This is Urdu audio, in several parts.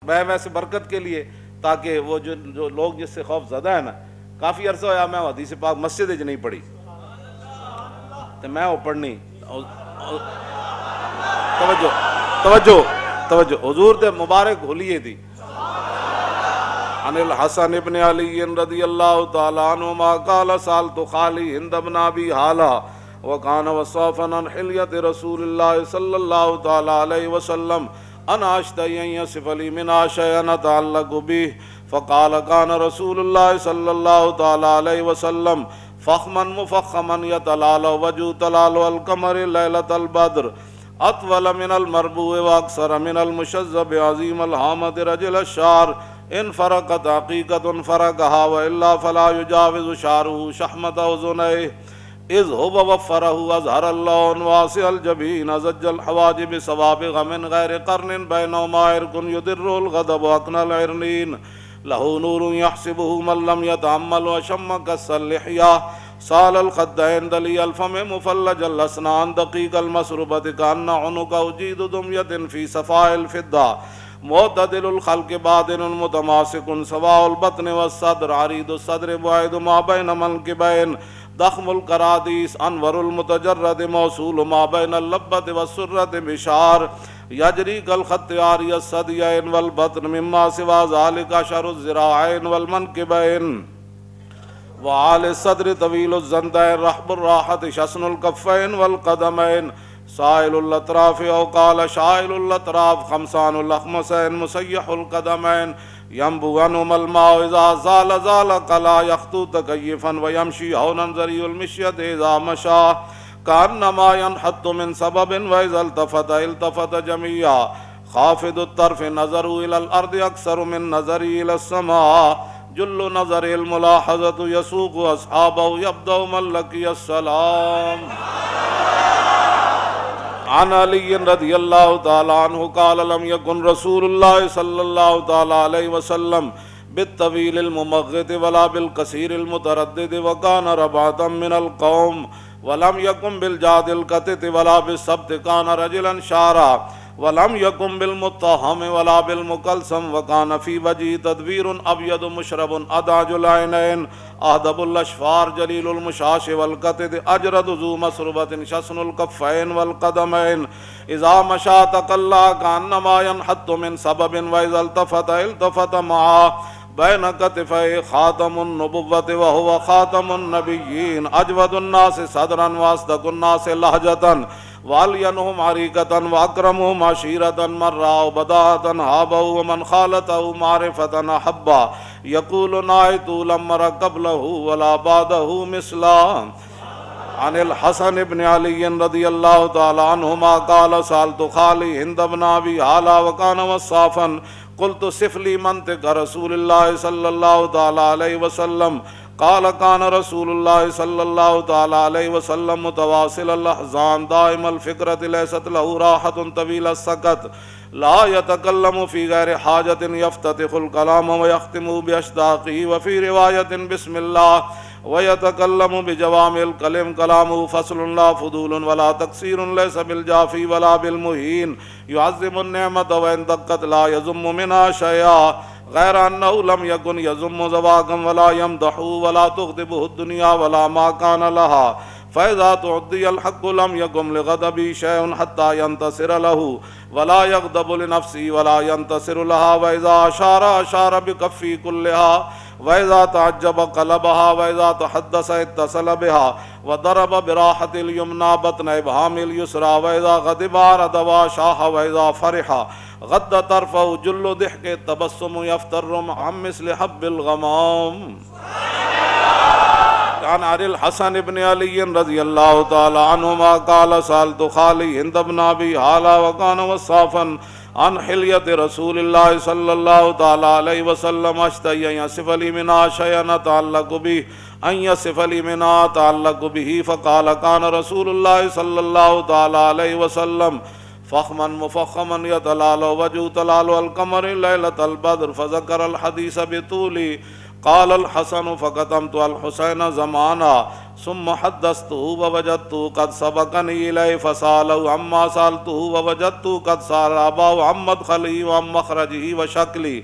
میں ویسے برکت کے لیے تاکہ وہ جو لوگ جس سے خوف زدہ ہے نا، کافی عرصہ ہوا میں حدیث پاک مسجد وچ نہیں پڑھی تو میں وہ پڑھنی توجہ توجہ توجہ حضور دے مبارک ہولیے دی عن الحسن ابن علی رضی اللہ تعالی عنہما قال سألت خالی ہند بن ابی حالہ وكان وصافا عن حلیة رسول اللہ صلی اللہ تعالی علیہ وسلم انا اشتہی ان یصف لی منها شیئا اتعلق به فقال كان رسول اللہ صلی اللہ تعالی علیہ وسلم فخما مفخما يتلالى وجه تلال القمر ليلة البدر اطول من المربوع واكثر من المشذب عظيم الهامة رجل الشعر ان فرقت حقيقة فرقها والا فلا يجاوز شعره شحمة اذنيه اذ هو وفره اظهر اللون واسع الجبين زج الحواجب سوابغ من غير قرن بينهما عرق يدر الغضب واقنى العرنين له نور يحسبه من لم يتأمل وشم كس اللحية سال الخدين دلي الفم مفلج الأسنان دقيق المسربة كأن عنق جيد دمية في صفاء الفضة معتدل الخلق بادن متماسك سواء البطن والصدر عريض الصدر بعيد ما بين منكبين ضخم القراديس انور المتجرد موصول ما بين اللبة والسرة بشار يجري كالخط عاري الثديين والبطن مما سوى ذلك شر الذراعين والمنكبين وعالي الصدر طويل الزندين رحب الراحة شسن الكفين والقدمين سائل الاطراف او قال شائل الاطراف خمسان الاخمسين مسيح القدمين ينبو عنهما الماء اذا زال زال قلا يخطو تكيفا ويمشي هونا ذري المشية اذا مشى كأنما ينحط من سبب واذا التفت التفت جميعا خافض الطرف نظره الى الارض اكثر من نظره الى السماء جل نظر الملاحظة يسوق اصحابه يبدأ من لقي السلام عن علی رضی اللہ تعالی عنہ قال لم يكن رسول اللہ صلی اللہ تعالی علیہ وسلم بالطویل الممغط ولا بالقصیر المتردد وكان ربعة من القوم ولم يكن بالجاد القتت ولا بالسبت كان رجلا شارا ولم يكن بالمتهم ولا بالمكلسم وكان في وجهه تدبير ابيض مشرب اداج العينين اهدب الاشفار جليل المشاش والقتد اجرد ذو مسربة شسن الكفين والقدمين اذا مشى تقلى كانما ينحط من سبب واذا التفت معه بين كتفيه خاتم النبوة وهو خاتم النبيين اجود الناس صدرا واصدق الناس لهجة والینہم عریقتا واکرمہم عشیرتا من راو بداتا حابہ ومن خالته معرفتا حبا یقول نائت لمر قبلہ ولا بعدہ مثلا عن الحسن بن علی رضی اللہ تعالی عنہما قال سألت خالی ہند بن ابی حالہ وکان وصافا قلت صف لی منطق رسول اللہ صلی اللہ تعالی علیہ وسلم قال كان رسول الله صلى الله تعالى عليه وسلم متواصل الأحزان دائم الفكرة ليست له راحة طويل السكت لا يتكلم في غير حاجة يفتتح الكلام ويختم بأشداقه وفي رواية بسم الله ويتكلم بجوامع الكلم كلامه فصل لا فضول ولا تقصير ليس بالجافي ولا بالمهين يعظم النعمة وإن دقت لا يذم منها شيئا غیر انه لم يكن يذم زواقا ولا يمدح ولا تغضبه الدنيا ولا ما كان لها فإذا تعدي الحق لم يكن لغضبه شيء حتى ينتصر له ولا يغضب لنفسه ولا ينتصر لها وإذا أشار بكفه كلها وإذا تعجب قلبها وإذا تحدث اتصل بها وضرب براحة اليمنى بطن إبهام اليسرى وإذا غضب عرض وشاح وإذا فرح غض طرفه جل ضحك تبسم يفتر عن مثل حب الغمام عن الحسن بن علی رضی اللہ تعالی عنہما قال سألت خالی ہند بن ابی حالہ وكان وصافا عن حلیة رسول اللہ صلی اللہ تعالی علیہ وسلم اشتہی ان یصف لی منها شیئا اتعلق به ان یصف لی منها اتعلق به فقال كان رسول اللہ صلی اللہ تعالی علیہ وسلم فخما مفخما يتلال وجه تلال القمر ليلة البدر فذكر الحديث بطول قال الحسن فقدمت الحسين زمانا ثم حدثته ووجدته قد سبقني إليه فسأله عما سألته ووجدته قد سأل أباه عن مدخله وعن مخرجه وشكله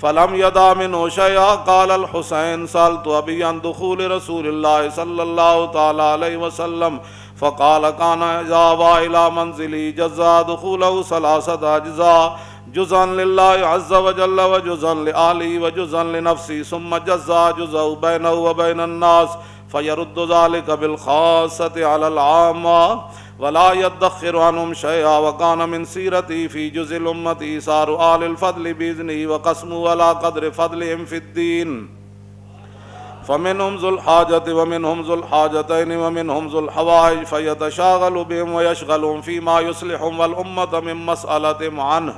فلم يدع منه شيئا. قال الحسين سألت أبي عن دخول رسول الله صلى الله تعالى عليه وسلم فقال كان إذا أوى إلى منزله جزا دخوله 3 أجزاء، جزءا لله عز وجل وجزءا لأهله وجزءا لنفسه، ثم جزا جزءه بينه وبين الناس فيرد ذلك بالخاصة على العامة ولا يدخر عنهم شيئا. وكان من سيرته في جزء الأمة إيثار آل الفضل بإذنه وقسمه على قدر فضلهم في الدين، فمنهم ذو الحاجة ومنهم ذو الحاجتين ومنهم ذو الحوائج فيتشاغل بهم ويشغلهم فيما يصلحهم والأمة من مسألتهم عنه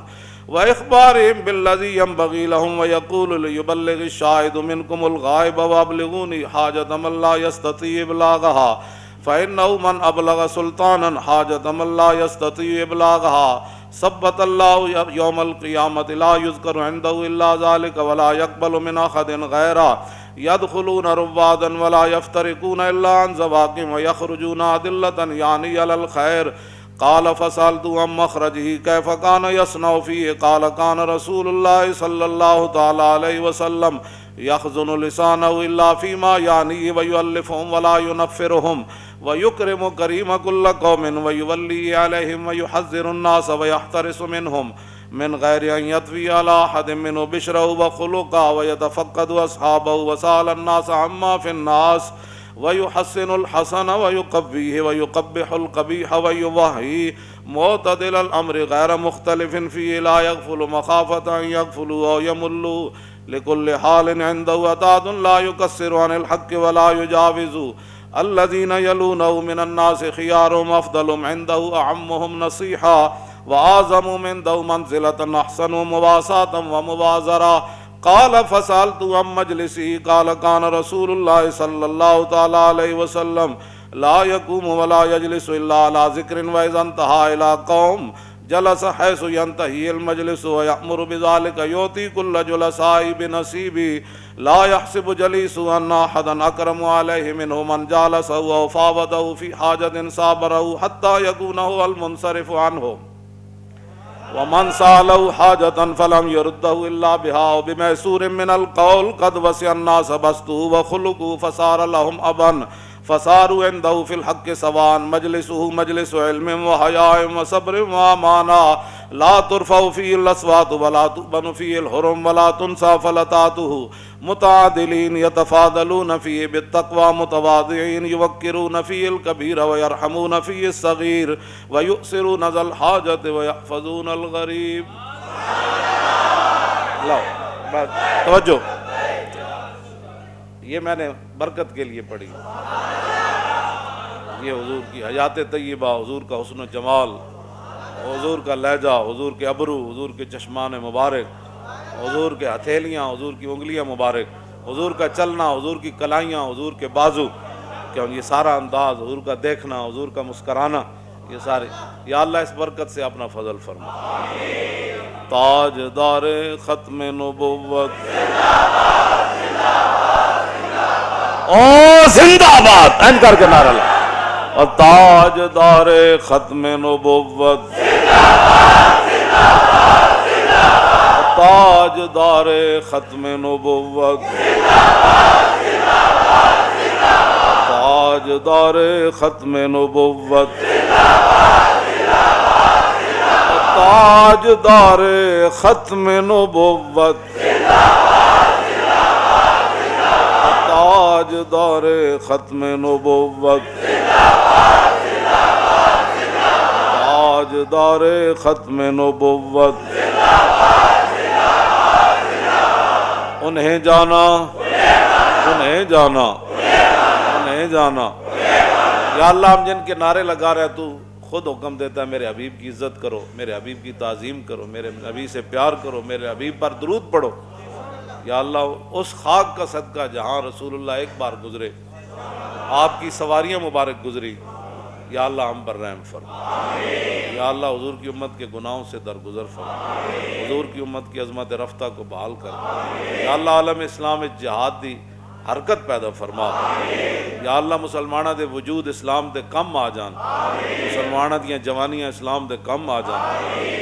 وإخبارهم بالذي ينبغي لهم، ويقول ليبلغ الشاهد منكم الغائب وأبلغوني حاجة من لا يستطيع إبلاغها، فإنه من أبلغ سلطانا حاجة من لا يستطيع إبلاغها ثبت الله يوم القيامة لا يذكر عنده إلا ذلك ولا يقبل من أحد غيره، يدخلون روادا ولا يفترقون إلا عن زواقم ويخرجون أدلة يعني على الخير. قال فسألت عن مخرجه كيف كان يصنع فيه؟ قال كان رسول الله صلى الله تعالى عليه وسلم يخزن لسانه إلا فيما يعنيه ويؤلفهم ولا ينفرهم ويكرم كريم كل قوم ويولي عليهم ويحذر الناس ويحترس منهم من غير أن يطوي على أحد منه بشره وخلقه ويتفقد أصحابه وسأل الناس عما في الناس ويحسن الحسن ويقبيه ويقبح القبيح ويوهي معتدل الأمر غير مختلف فيه لا يغفل مخافة أن يغفلوا أو يملوا لكل حال عنده أتاد لا يكسر عن الحق ولا يجاوز الذين يلونه من الناس خيارهم أفضلهم عنده أعمهم نصيحا وأعظمهم عنده منزلة أحسنهم مواساة ومبازرة. قال فسألت عن مجلسه قال كان رسول الله صلى الله تعالى عليه وسلم لا يقوم ولا يجلس إلا على ذكر وإذا انتهى إلى قوم جلس حيث ينتهي المجلس ويأمر بذلك يؤتي كل جلساء بنصيبه لا يحسب جليس أن أحدا أكرم عليه منه من جالسه أو فاوضه في حاجة صابره حتى يكون هو المنصرف عنه، ومن سأله حاجة فلم يرده إلا بها وبميسور من القول قد وسع الناس بسطه وخلقه فصار لهم أبا فصاروا عنده في الحق سواء، مجلسه مجلس علم وحياء وصبر وأمانة لا ترفع فيه الأصوات ولا تؤبن فيه الحرم ولا تنسى فلتاته، متعادلين يتفاضلون فيه بالتقوى متواضعين يوقرون فيه الكبير ويرحمون فيه الصغير ويؤثرون ذا الحاجة ويحفظون الغريب. توجہ، یہ میں نے برکت کے لیے پڑھی. یہ حضور کی حیات طیبہ، حضور کا حسن و جمال، حضور کا لہجہ، حضور کے ابرو، حضور کے چشمان مبارک، حضور کے ہتھیلیاں، حضور کی انگلیاں مبارک، حضور کا چلنا، حضور کی کلائیاں، حضور کے بازو، کہ یہ سارا انداز، حضور کا دیکھنا، حضور کا مسکرانا، یہ سارے، یا اللہ اس برکت سے اپنا فضل فرما. تاجدار ختم نبوت او زندہ باد، این کر کے نعرہ لگا. اور تاجدار ختم نبوت تاجدار ختم نبوت تاجدار ختم نبوت تاجدار ختم نبوت تاجدار ختم نبوت تاجدار ختم نبوت. انہیں جانا انہیں جانا انہیں جانا. یا اللہ ہم جن کے نعرے لگا رہے تو خود حکم دیتا ہے میرے حبیب کی عزت کرو، میرے حبیب کی تعظیم کرو، میرے نبی سے پیار کرو، میرے حبیب پر درود پڑھو. یا اللہ اس خاک کا صدقہ جہاں رسول اللہ ایک بار گزرے، آپ کی سواریاں مبارک گزری، یا اللہ ہم پر رحم فرما، یا اللہ حضور کی امت کے گناہوں سے درگزر فرما، حضور کی امت کی عظمت رفتہ کو بحال کر، یا اللہ عالم اسلام جہاد دی حرکت پیدا فرما، یا اللہ مسلمانہ دے وجود اسلام دے کم آ جان، مسلمانہ دیاں جوانیاں اسلام دے کم آ جان،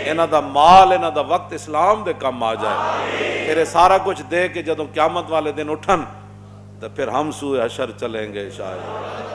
انہاں دا مال انہاں دا وقت اسلام دے کم آ جائے، تیرے سارا کچھ دے کے جدوں قیامت والے دن اٹھن تو پھر ہم سوئے حشر چلیں گے شاید۔